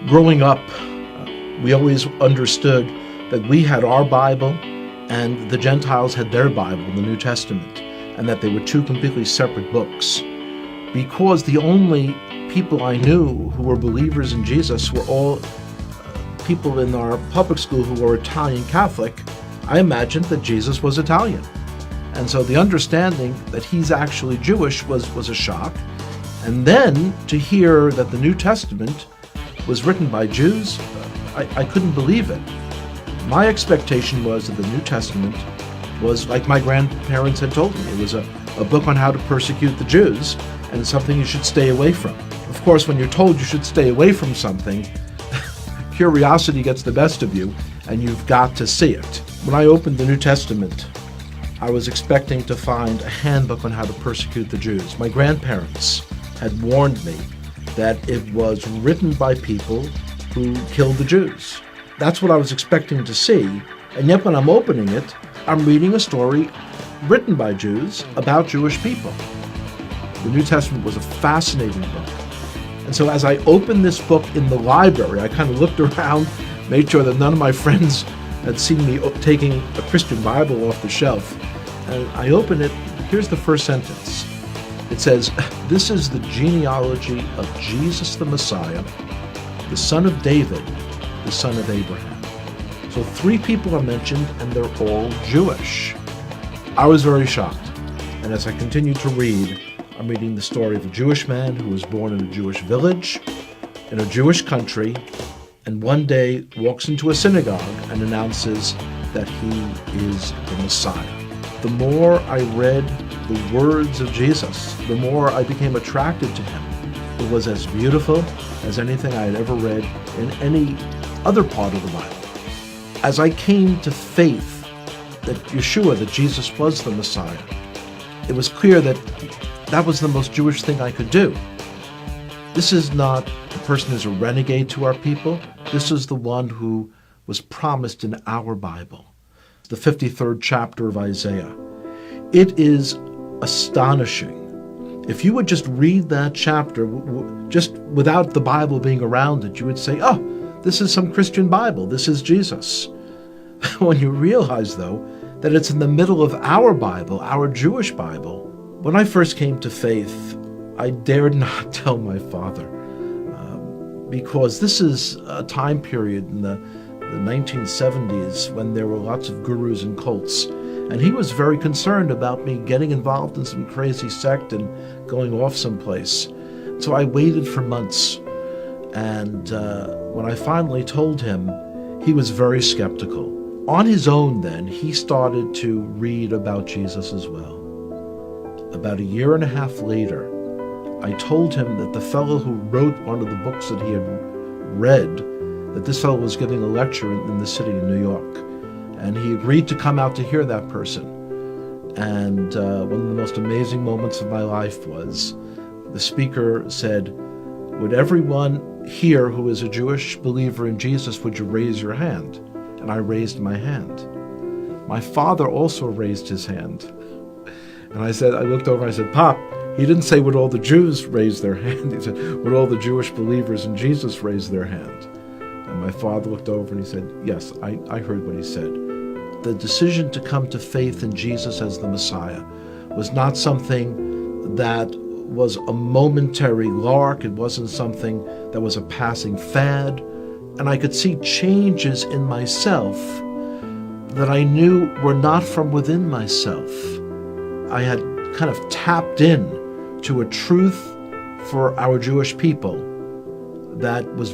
Growing up, we always understood that we had our Bible and the Gentiles had their Bible, the New Testament, and that they were two completely separate books. Because the only people I knew who were believers in Jesus were all people in our public school who were Italian Catholic, I imagined that Jesus was Italian. And so the understanding that he's actually Jewish was a shock. And then to hear that the New Testament was written by Jews, I couldn't believe it. My expectation was that the New Testament was like my grandparents had told me. It was a book on how to persecute the Jews and something you should stay away from. Of course, when you're told you should stay away from something, curiosity gets the best of you and you've got to see it. When I opened the New Testament, I was expecting to find a handbook on how to persecute the Jews. My grandparents had warned me that it was written by people who killed the Jews. That's what I was expecting to see, and yet when I'm opening it, I'm reading a story written by Jews about Jewish people. The New Testament was a fascinating book. And so as I opened this book in the library, I kind of looked around, made sure that none of my friends had seen me taking a Christian Bible off the shelf. And I opened it, here's the first sentence. It says, "This is the genealogy of Jesus the Messiah, the son of David, the son of Abraham." So 3 people are mentioned, and they're all Jewish. I was very shocked. And as I continued to read, I'm reading the story of a Jewish man who was born in a Jewish village, in a Jewish country, and one day walks into a synagogue and announces that he is the Messiah. The more I read the words of Jesus, the more I became attracted to him. It was as beautiful as anything I had ever read in any other part of the Bible. As I came to faith that Yeshua, that Jesus was the Messiah, it was clear that that was the most Jewish thing I could do. This is not the person who's a renegade to our people. This is the one who was promised in our Bible, the 53rd chapter of Isaiah. It is astonishing. If you would just read that chapter, just without the Bible being around it, you would say, oh, this is some Christian Bible. This is Jesus. When you realize, though, that it's in the middle of our Bible, our Jewish Bible. When I first came to faith, I dared not tell my father, because this is a time period in the 1970s when there were lots of gurus and cults. And he was very concerned about me getting involved in some crazy sect and going off someplace. So I waited for months. And when I finally told him, he was very skeptical. On his own then, he started to read about Jesus as well. About 1.5 years later, I told him that the fellow who wrote one of the books that he had read, that this fellow was giving a lecture in the city of New York. And he agreed to come out to hear that person. And one of the most amazing moments of my life was the speaker said, "Would everyone here who is a Jewish believer in Jesus, would you raise your hand?" And I raised my hand. My father also raised his hand. And I looked over and I said, "Pop," he didn't say would all the Jews raise their hand. He said, would all the Jewish believers in Jesus raise their hand? And my father looked over and he said, yes, I heard what he said. The decision to come to faith in Jesus as the Messiah was not something that was a momentary lark. It wasn't something that was a passing fad. And I could see changes in myself that I knew were not from within myself. I had kind of tapped in to a truth for our Jewish people that was very